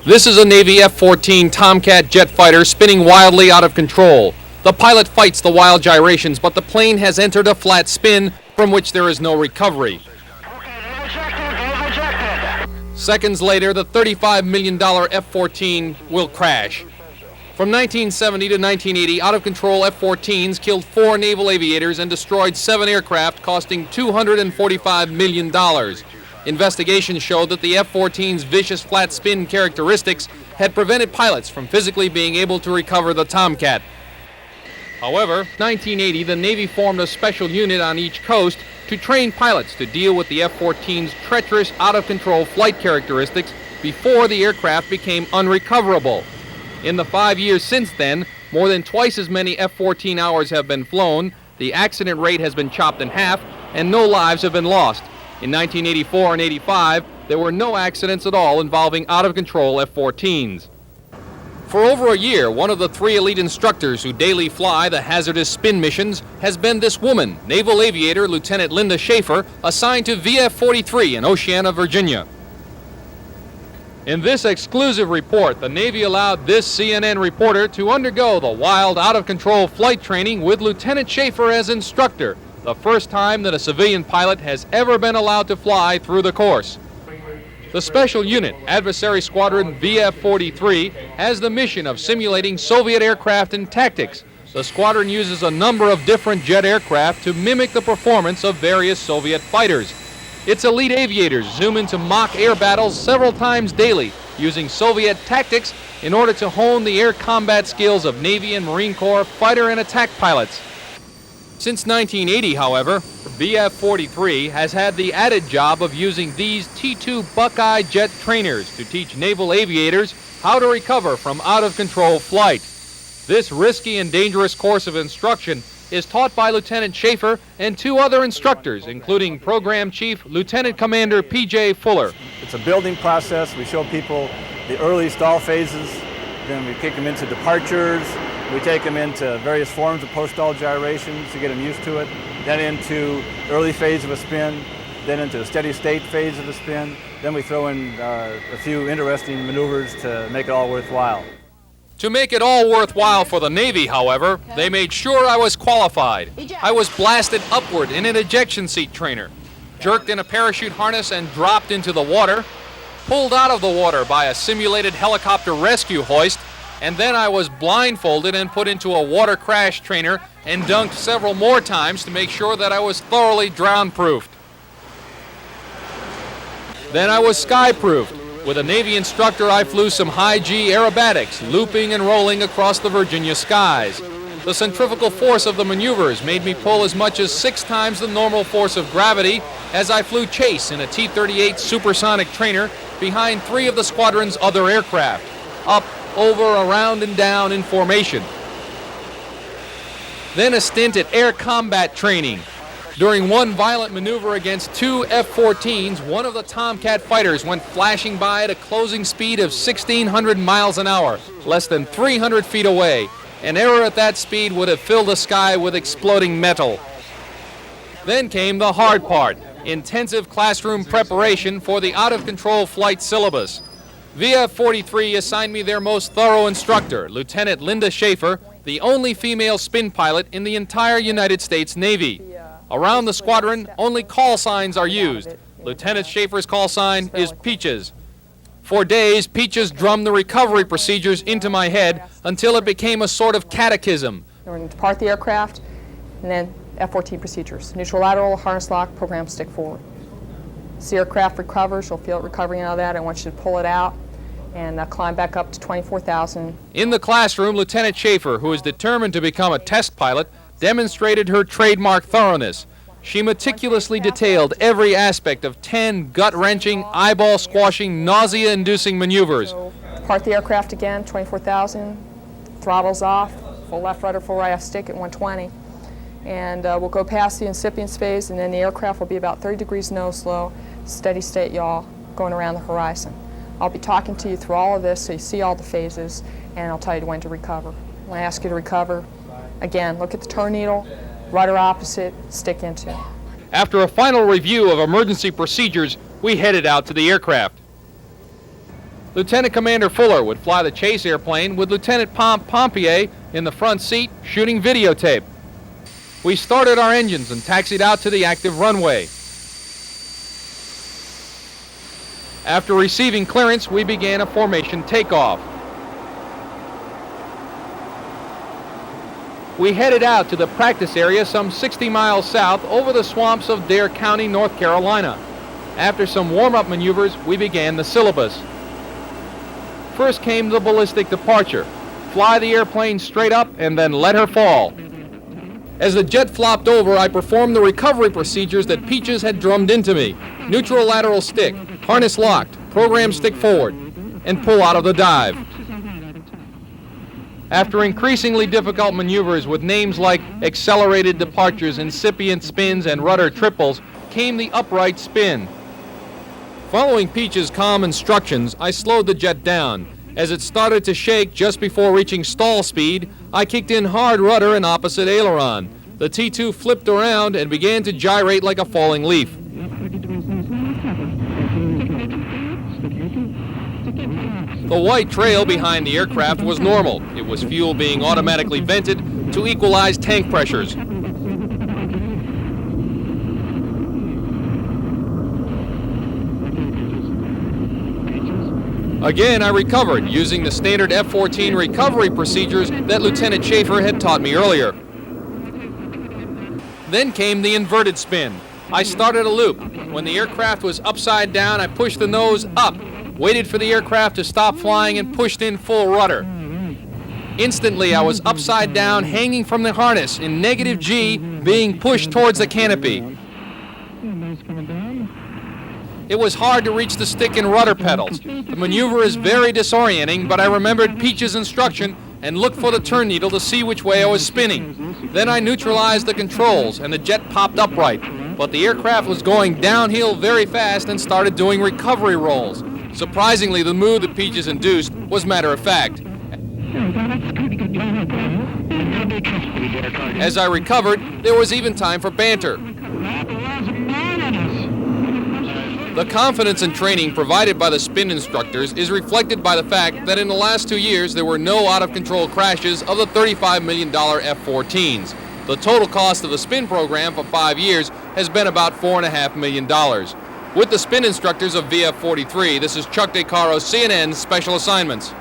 This is a Navy F-14 Tomcat jet fighter spinning wildly out of control. The pilot fights the wild gyrations, but the plane has entered a flat spin from which there is no recovery. Seconds later, the $35 million F-14 will crash. From 1970 to 1980, out-of-control F-14s killed 4 naval aviators and destroyed 7 aircraft, costing $245 million. Investigations showed that the F-14's vicious flat spin characteristics had prevented pilots from physically being able to recover the Tomcat. However, in 1980, the Navy formed a special unit on each coast to train pilots to deal with the F-14's treacherous, out-of-control flight characteristics before the aircraft became unrecoverable. In the 5 years since then, more than twice as many F-14 hours have been flown, the accident rate has been chopped in half, and no lives have been lost. In 1984 and 85, there were no accidents at all involving out-of-control F-14s. For over a year, one of the 3 elite instructors who daily fly the hazardous spin missions has been this woman, Naval Aviator Lieutenant Linda Schaefer, assigned to VF-43 in Oceana, Virginia. In this exclusive report, the Navy allowed this CNN reporter to undergo the wild, out-of-control flight training with Lieutenant Schaefer as instructor, the first time that a civilian pilot has ever been allowed to fly through the course. The Special Unit, Adversary Squadron VF-43, has the mission of simulating Soviet aircraft and tactics. The squadron uses a number of different jet aircraft to mimic the performance of various Soviet fighters. Its elite aviators zoom into mock air battles several times daily, using Soviet tactics in order to hone the air combat skills of Navy and Marine Corps fighter and attack pilots. Since 1980, however, VF-43 has had the added job of using these T-2 Buckeye jet trainers to teach naval aviators how to recover from out-of-control flight. This risky and dangerous course of instruction is taught by Lieutenant Schaefer and 2 other instructors, including Program Chief Lieutenant Commander P.J. Fuller. It's a building process. We show people the early stall phases, then we kick them into departures, we take them into various forms of post-stall gyrations to get them used to it, then into early phase of a spin, then into a steady state phase of a spin, then we throw in a few interesting maneuvers to make it all worthwhile. To make it all worthwhile for the Navy, however, they made sure I was qualified. I was blasted upward in an ejection seat trainer, jerked in a parachute harness and dropped into the water, pulled out of the water by a simulated helicopter rescue hoist, and then I was blindfolded and put into a water crash trainer and dunked several more times to make sure that I was thoroughly drown-proofed. Then I was sky-proofed. With a Navy instructor, I flew some high-G aerobatics, looping and rolling across the Virginia skies. The centrifugal force of the maneuvers made me pull as much as 6 times the normal force of gravity as I flew chase in a T-38 supersonic trainer behind 3 of the squadron's other aircraft, up, over, around, and down in formation. Then a stint at air combat training. During one violent maneuver against 2 F-14s, one of the Tomcat fighters went flashing by at a closing speed of 1,600 miles an hour, less than 300 feet away. An error at that speed would have filled the sky with exploding metal. Then came the hard part, intensive classroom preparation for the out-of-control flight syllabus. VF-43 assigned me their most thorough instructor, Lieutenant Linda Schaefer, the only female spin pilot in the entire United States Navy. Around the squadron, only call signs are used. Lieutenant Schaefer's call sign is Peaches. For days, Peaches drummed the recovery procedures into my head until it became a sort of catechism. We're going to depart the aircraft, and then F-14 procedures. Neutral lateral, harness lock, program stick forward. As the aircraft recovers, you'll feel it recovering out of that. I want you to pull it out and climb back up to 24,000. In the classroom, Lieutenant Schaefer, who is determined to become a test pilot, demonstrated her trademark thoroughness. She meticulously detailed every aspect of 10 gut-wrenching, eyeball-squashing, nausea-inducing maneuvers. So, depart the aircraft again, 24,000, throttles off, full left rudder, full right stick at 120. And we'll go past the incipience phase, and then the aircraft will be about 30 degrees nose low, steady state yaw, going around the horizon. I'll be talking to you through all of this so you see all the phases, and I'll tell you when to recover. When I ask you to recover, again, look at the turn needle, rudder opposite, stick into. After a final review of emergency procedures, we headed out to the aircraft. Lieutenant Commander Fuller would fly the chase airplane with Lieutenant Pompier in the front seat shooting videotape. We started our engines and taxied out to the active runway. After receiving clearance, we began a formation takeoff. We headed out to the practice area some 60 miles south over the swamps of Dare County, North Carolina. After some warm-up maneuvers, we began the syllabus. First came the ballistic departure. Fly the airplane straight up and then let her fall. As the jet flopped over, I performed the recovery procedures that Peaches had drummed into me. Neutral lateral stick, harness locked, program stick forward, and pull out of the dive. After increasingly difficult maneuvers with names like accelerated departures, incipient spins, and rudder triples, came the upright spin. Following Peach's calm instructions, I slowed the jet down. As it started to shake just before reaching stall speed, I kicked in hard rudder and opposite aileron. The T-2 flipped around and began to gyrate like a falling leaf. The white trail behind the aircraft was normal. It was fuel being automatically vented to equalize tank pressures. Again, I recovered using the standard F-14 recovery procedures that Lieutenant Schaefer had taught me earlier. Then came the inverted spin. I started a loop. When the aircraft was upside down, I pushed the nose up, waited for the aircraft to stop flying, and pushed in full rudder. Instantly, I was upside down, hanging from the harness in negative G, being pushed towards the canopy. It was hard to reach the stick and rudder pedals. The maneuver is very disorienting, but I remembered Peach's instruction and looked for the turn needle to see which way I was spinning. Then I neutralized the controls and the jet popped upright, but the aircraft was going downhill very fast and started doing recovery rolls. Surprisingly, the mood that Peaches induced was matter of fact. As I recovered, there was even time for banter. The confidence and training provided by the spin instructors is reflected by the fact that in the last 2 years there were no out-of-control crashes of the $35 million F-14s. The total cost of the spin program for 5 years has been about $4.5 million. With the spin instructors of VF-43, this is Chuck De Caro, CNN Special Assignments.